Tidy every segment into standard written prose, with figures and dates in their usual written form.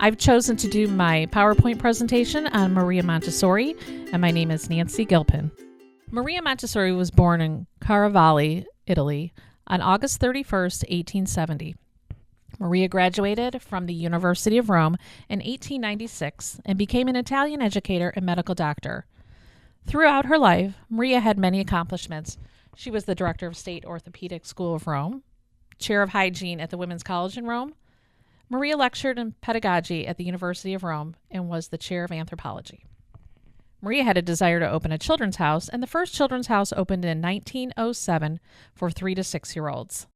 I've chosen to do my PowerPoint presentation on Maria Montessori, and my name is Nancy Gilpin. Maria Montessori was born in Caravali, Italy, on August 31st, 1870. Maria graduated from the University of Rome in 1896 and became an Italian educator and medical doctor. Throughout her life, Maria had many accomplishments. She was the director of State Orthopedic School of Rome, chair of hygiene at the Women's College in Rome. Maria lectured in pedagogy at the University of Rome and was the chair of anthropology. Maria had a desire to open a children's house, and the first children's house opened in 1907 for 3 to 6-year-olds.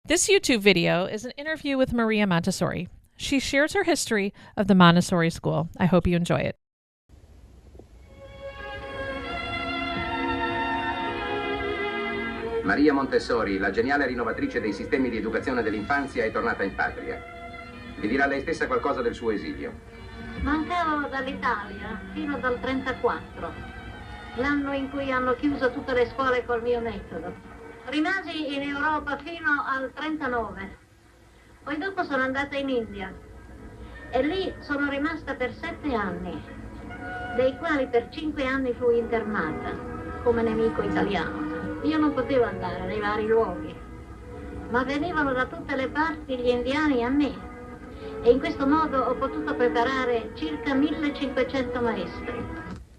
This YouTube video is an interview with Maria Montessori. She shares her history of the Montessori school. I hope you enjoy it. Maria Montessori, la geniale rinnovatrice dei sistemi di educazione dell'infanzia, è tornata in patria. Vi dirà lei stessa qualcosa del suo esilio. Mancavo dall'Italia fino dal 34, l'anno in cui hanno chiuso tutte le scuole col mio metodo. Rimasi in Europa fino al 39, poi dopo sono andata in India e lì sono rimasta per 7 anni, dei quali per 5 anni fui internata come nemico italiano. Io non potevo andare nei vari luoghi, ma venivano da tutte le parti gli indiani a me e in questo modo ho potuto preparare circa 1500 maestri.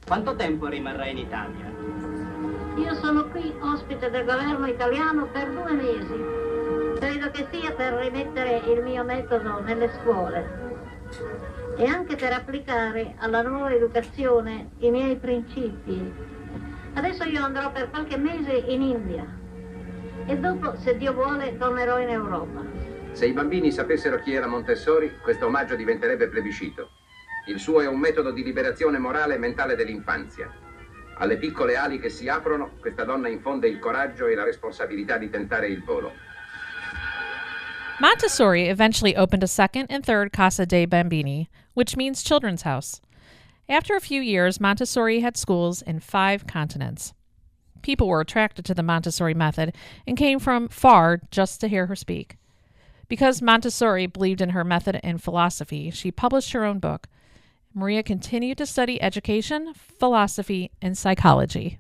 Quanto tempo rimarrà in Italia? Io sono qui ospite del governo italiano per 2 mesi. Credo che sia per rimettere il mio metodo nelle scuole e anche per applicare alla nuova educazione i miei principi. Adesso io andrò per qualche mese in India e dopo, se Dio vuole, tornerò in Europa. Se i bambini sapessero chi era Montessori, questo omaggio diventerebbe plebiscito. Il suo è un metodo di liberazione morale e mentale dell'infanzia. Alle piccole ali che si aprono, questa donna infonde il coraggio e la responsabilità di tentare il volo. Montessori eventually opened a second and third Casa dei Bambini, which means children's house. After a few years, Montessori had schools in 5 continents. People were attracted to the Montessori method and came from far just to hear her speak. Because Montessori believed in her method and philosophy, she published her own book. Maria continued to study education, philosophy, and psychology.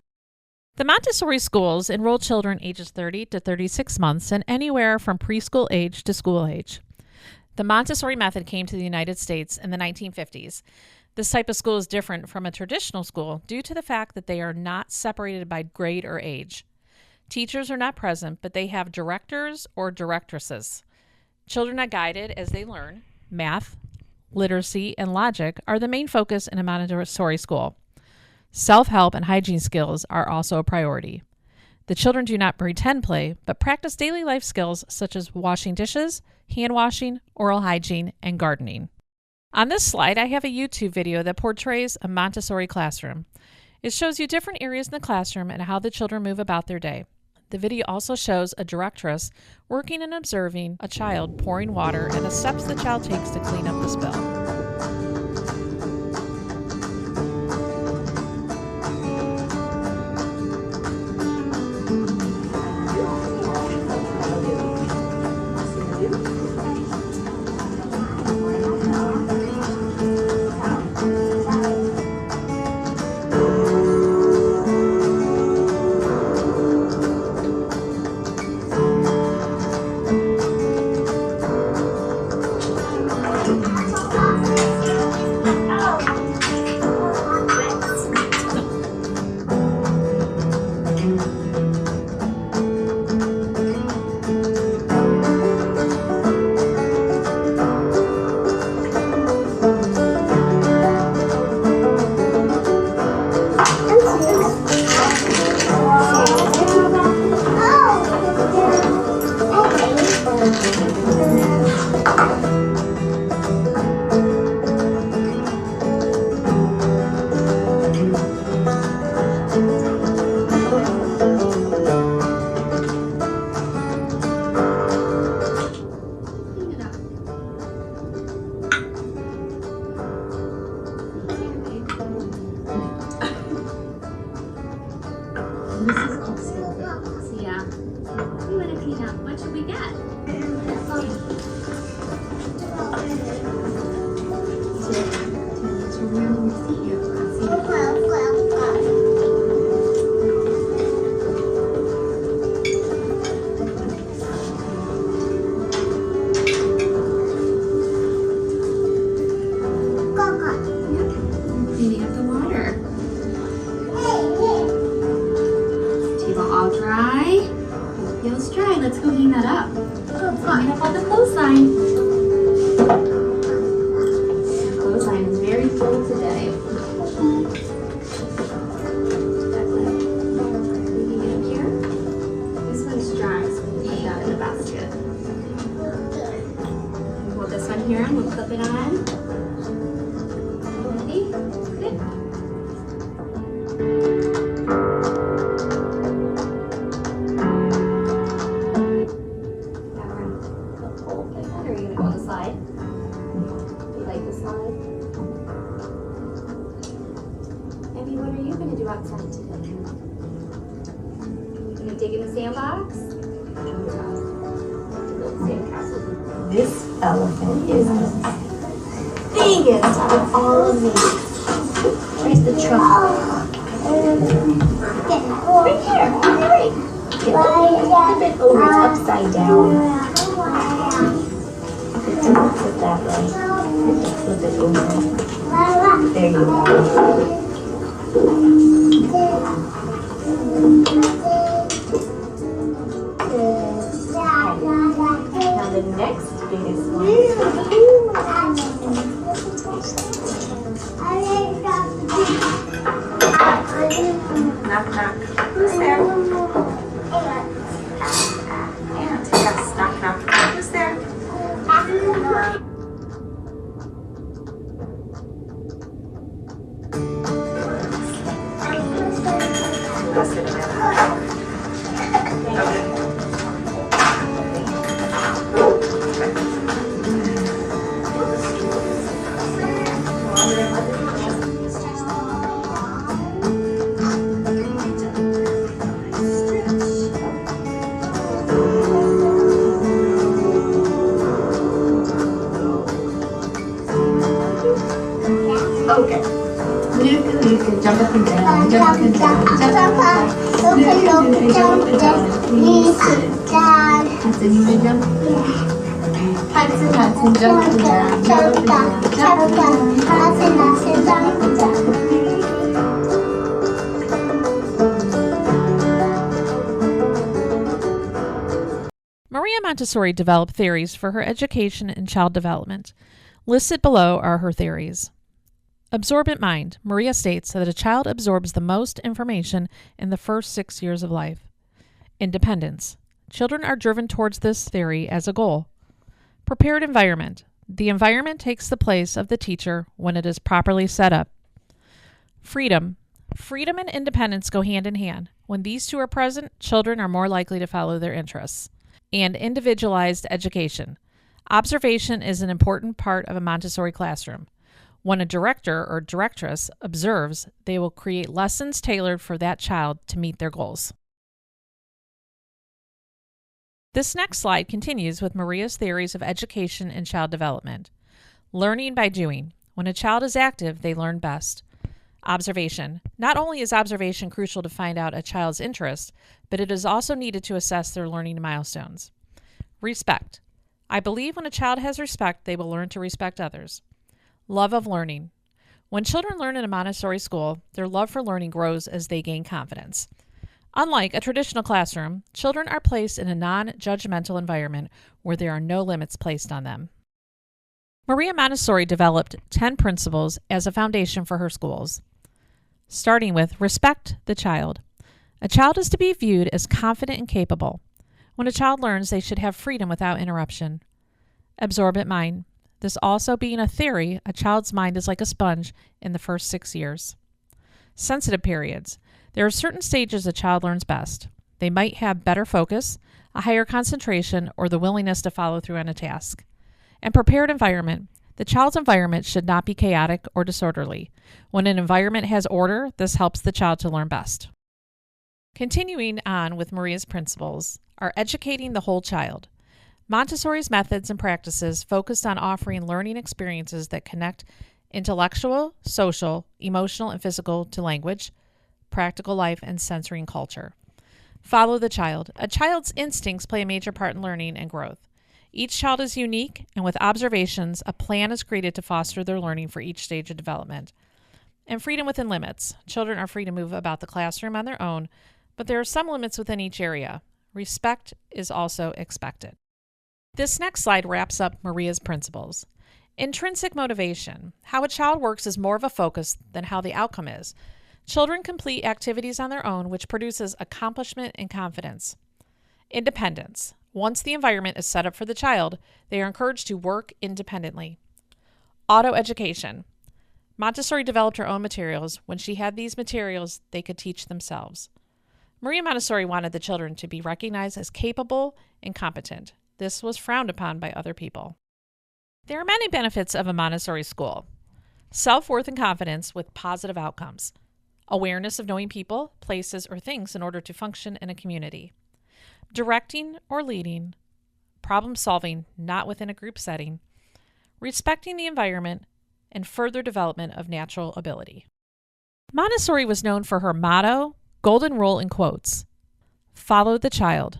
The Montessori schools enroll children ages 30 to 36 months and anywhere from preschool age to school age. The Montessori method came to the United States in the 1950s. This type of school is different from a traditional school due to the fact that they are not separated by grade or age. Teachers are not present, but they have directors or directresses. Children are guided as they learn. Math, literacy, and logic are the main focus in a Montessori school. Self-help and hygiene skills are also a priority. The children do not pretend play, but practice daily life skills such as washing dishes, hand washing, oral hygiene, and gardening. On this slide, I have a YouTube video that portrays a Montessori classroom. It shows you different areas in the classroom and how the children move about their day. The video also shows a directress working and observing a child pouring water and the steps the child takes to clean up the spill. down here, I'm going to clip it on. Ready? Good. Now we're going to fold like that, or are you going to go on the side? You like the slide? Abby, what are you going to do outside today? You going to dig in the sandbox? This elephant is the biggest out of all of these. Where's the trunk? Right here. Right. Flip it over. It's upside down. Flip it that way. Flip it over. There you go. Now the next biggest one. Knock, knock. Who's there? Yes, knock, knock. Who's there? Let's sit down. Okay. Okay. Luca, jump up and down, jump up and down, jump up and down. Luca, jump up and down. Please sit. Hudson, you may jump? Hudson, jump up and down, jump up and down, jump up and down. Hudson, jump up and down. Maria Montessori developed theories for her education and child development. Listed below are her theories. Absorbent mind. Maria states that a child absorbs the most information in the first 6 years of life. Independence. Children are driven towards this theory as a goal. Prepared environment. The environment takes the place of the teacher when it is properly set up. Freedom. Freedom and independence go hand in hand. When these two are present, children are more likely to follow their interests. And individualized education. Observation is an important part of a Montessori classroom. When a director or directress observes, they will create lessons tailored for that child to meet their goals. This next slide continues with Maria's theories of education and child development. Learning by doing. When a child is active, they learn best. Observation. Not only is observation crucial to find out a child's interest, but it is also needed to assess their learning milestones. Respect. I believe when a child has respect, they will learn to respect others. Love of learning. When children learn in a Montessori school, their love for learning grows as they gain confidence. Unlike a traditional classroom, children are placed in a non-judgmental environment where there are no limits placed on them. Maria Montessori developed 10 principles as a foundation for her schools, starting with respect the child. A child is to be viewed as confident and capable. When a child learns, they should have freedom without interruption. Absorbent mind. This also being a theory, a child's mind is like a sponge in the first 6 years. Sensitive periods. There are certain stages a child learns best. They might have better focus, a higher concentration, or the willingness to follow through on a task. And prepared environment. The child's environment should not be chaotic or disorderly. When an environment has order, this helps the child to learn best. Continuing on with Maria's principles are educating the whole child. Montessori's methods and practices focused on offering learning experiences that connect intellectual, social, emotional, and physical to language, practical life, and sensory and culture. Follow the child. A child's instincts play a major part in learning and growth. Each child is unique, and with observations, a plan is created to foster their learning for each stage of development. And freedom within limits. Children are free to move about the classroom on their own, but there are some limits within each area. Respect is also expected. This next slide wraps up Maria's principles. Intrinsic motivation. How a child works is more of a focus than how the outcome is. Children complete activities on their own, which produces accomplishment and confidence. Independence. Once the environment is set up for the child, they are encouraged to work independently. Auto-education. Montessori developed her own materials. When she had these materials, they could teach themselves. Maria Montessori wanted the children to be recognized as capable and competent. This was frowned upon by other people. There are many benefits of a Montessori school. Self-worth and confidence with positive outcomes. Awareness of knowing people, places, or things in order to function in a community. Directing or leading. Problem solving, not within a group setting. Respecting the environment, and further development of natural ability. Montessori was known for her motto, golden rule in quotes: follow the child.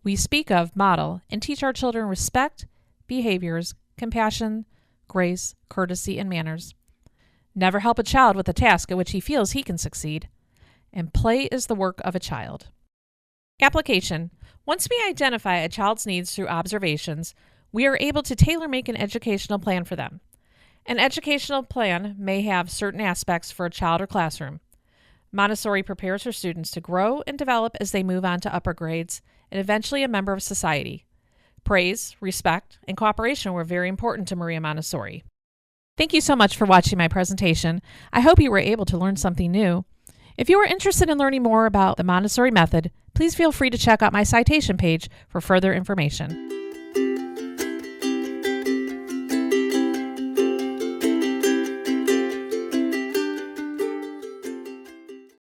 We speak of, model, and teach our children respect, behaviors, compassion, grace, courtesy, and manners. Never help a child with a task at which he feels he can succeed. And play is the work of a child. Application. Once we identify a child's needs through observations, we are able to tailor-make an educational plan for them. An educational plan may have certain aspects for a child or classroom. Montessori prepares her students to grow and develop as they move on to upper grades and eventually a member of society. Praise, respect, and cooperation were very important to Maria Montessori. Thank you so much for watching my presentation. I hope you were able to learn something new. If you are interested in learning more about the Montessori method, please feel free to check out my citation page for further information.